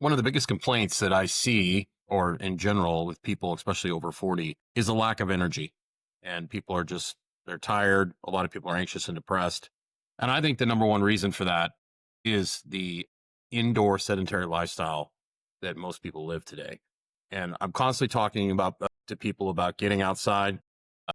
One of the biggest complaints that I see, or in general with people, especially over 40, is a lack of energy. And people are just, they're tired. A lot of people are anxious and depressed. And I think the number one reason for that is the indoor sedentary lifestyle that most people live today. And I'm constantly talking about to people about getting outside.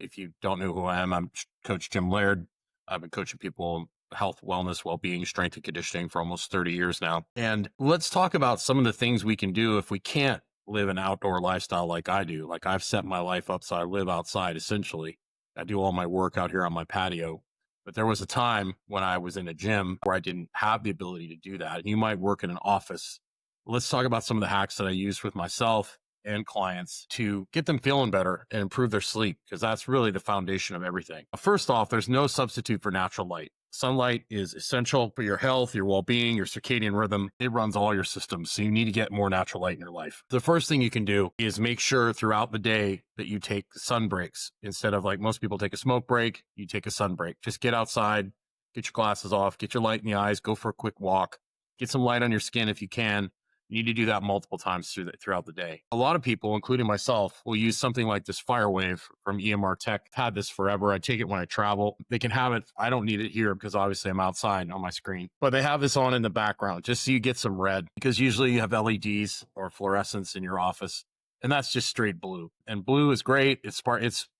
If you don't know who I am, I'm Coach Jim Laird. I've been coaching people in health, wellness, well-being, strength and conditioning for almost 30 years now. And let's talk about some of the things we can do if we can't live an outdoor lifestyle like I do. Like I've set my life up so I live outside essentially. I do all my work out here on my patio. But there was a time when I was in a gym where I didn't have the ability to do that. And you might work in an office. Let's talk about some of the hacks that I use with myself and clients to get them feeling better and improve their sleep, because that's really the foundation of everything. First off, there's no substitute for natural light. Sunlight is essential for your health, your well-being, your circadian rhythm. It runs all your systems. So you need to get more natural light in your life. The first thing you can do is make sure throughout the day that you take sun breaks. Instead of like most people take a smoke break, you take a sun break. Just get outside, get your glasses off, get your light in the eyes, go for a quick walk, get some light on your skin if you can. You need to do that multiple times throughout the day. A lot of people, including myself, will use something like this Fire Wave from EMR Tech. I've had this forever. I take it when I travel. They can have it. I don't need it here because obviously I'm outside on my screen, but they have this on in the background just so you get some red, because usually you have LEDs or fluorescence in your office, and that's just straight blue. And blue is great. It's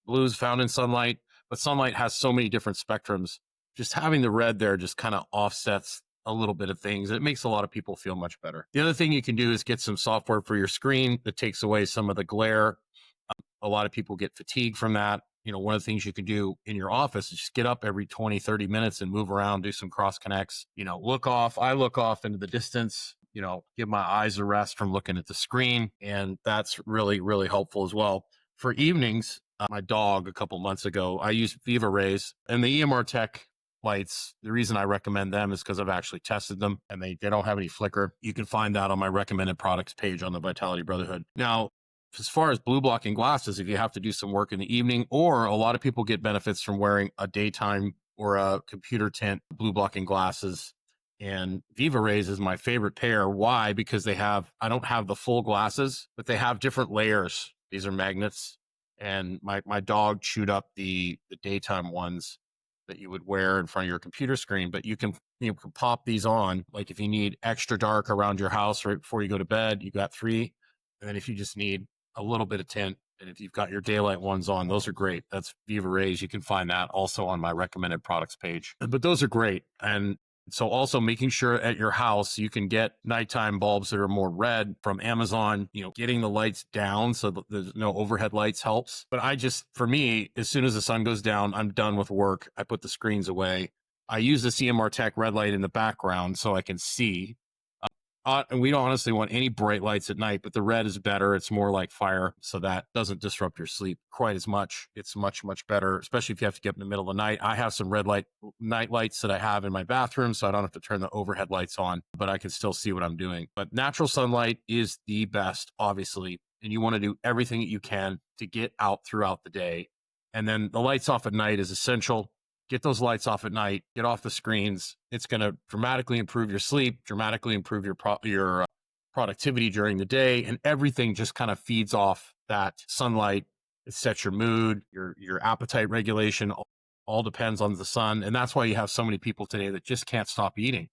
blue is found in sunlight, but sunlight has so many different spectrums. Just having the red there just kind of offsets a little bit of things. It makes a lot of people feel much better. The other thing you can do is get some software for your screen that takes away some of the glare. A lot of people get fatigue from that. One of the things you can do in your office is just get up every 20, 30 minutes and move around, do some cross connects, I look off into the distance, give my eyes a rest from looking at the screen. And that's really, really helpful as well. For evenings, my dog a couple months ago, I used Viva Rays and the EMR Tech lights. The reason I recommend them is because I've actually tested them and they don't have any flicker. You can find that on my recommended products page on the Vitality Brotherhood. Now, as far as blue blocking glasses, if you have to do some work in the evening, or a lot of people get benefits from wearing a daytime or a computer tint blue blocking glasses. And Viva Rays is my favorite pair. Why? Because I don't have the full glasses, but they have different layers. These are magnets. And my dog chewed up the daytime ones that you would wear in front of your computer screen, but you can pop these on. Like if you need extra dark around your house right before you go to bed, you got 3. And then if you just need a little bit of tint, and if you've got your daylight ones on, those are great. That's Viva Rays. You can find that also on my recommended products page. But those are great. And so also making sure at your house, you can get nighttime bulbs that are more red from Amazon, getting the lights down so that there's no overhead lights helps. But for me, as soon as the sun goes down, I'm done with work. I put the screens away. I use the CMR Tech red light in the background so I can see. And we don't honestly want any bright lights at night, but the red is better. It's more like fire, so that doesn't disrupt your sleep quite as much. It's much, much better, especially if you have to get up in the middle of the night. I have some red light night lights that I have in my bathroom, so I don't have to turn the overhead lights on, but I can still see what I'm doing. But natural sunlight is the best, obviously, and you want to do everything that you can to get out throughout the day. And then the lights off at night is essential. Get those lights off at night, get off the screens. It's going to dramatically improve your sleep, dramatically improve your productivity during the day. And everything just kind of feeds off that sunlight. It sets your mood, your appetite regulation, all depends on the sun. And that's why you have so many people today that just can't stop eating,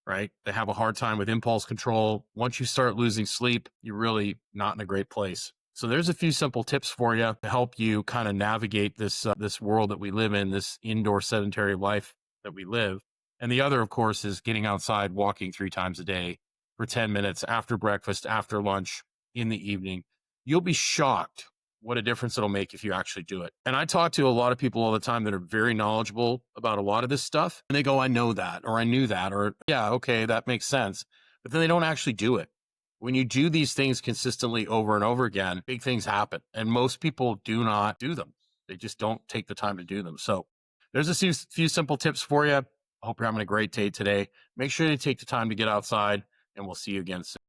right? They have a hard time with impulse control. Once you start losing sleep, you're really not in a great place. So there's a few simple tips for you to help you kind of navigate this world that we live in, this indoor sedentary life that we live. And the other, of course, is getting outside, walking 3 times a day for 10 minutes after breakfast, after lunch, in the evening. You'll be shocked what a difference it'll make if you actually do it. And I talk to a lot of people all the time that are very knowledgeable about a lot of this stuff. And they go, I know that, or I knew that, or yeah, okay, that makes sense. But then they don't actually do it. When you do these things consistently over and over again, big things happen. And most people do not do them. They just don't take the time to do them. So there's a few simple tips for you. I hope you're having a great day today. Make sure you take the time to get outside, and we'll see you again soon.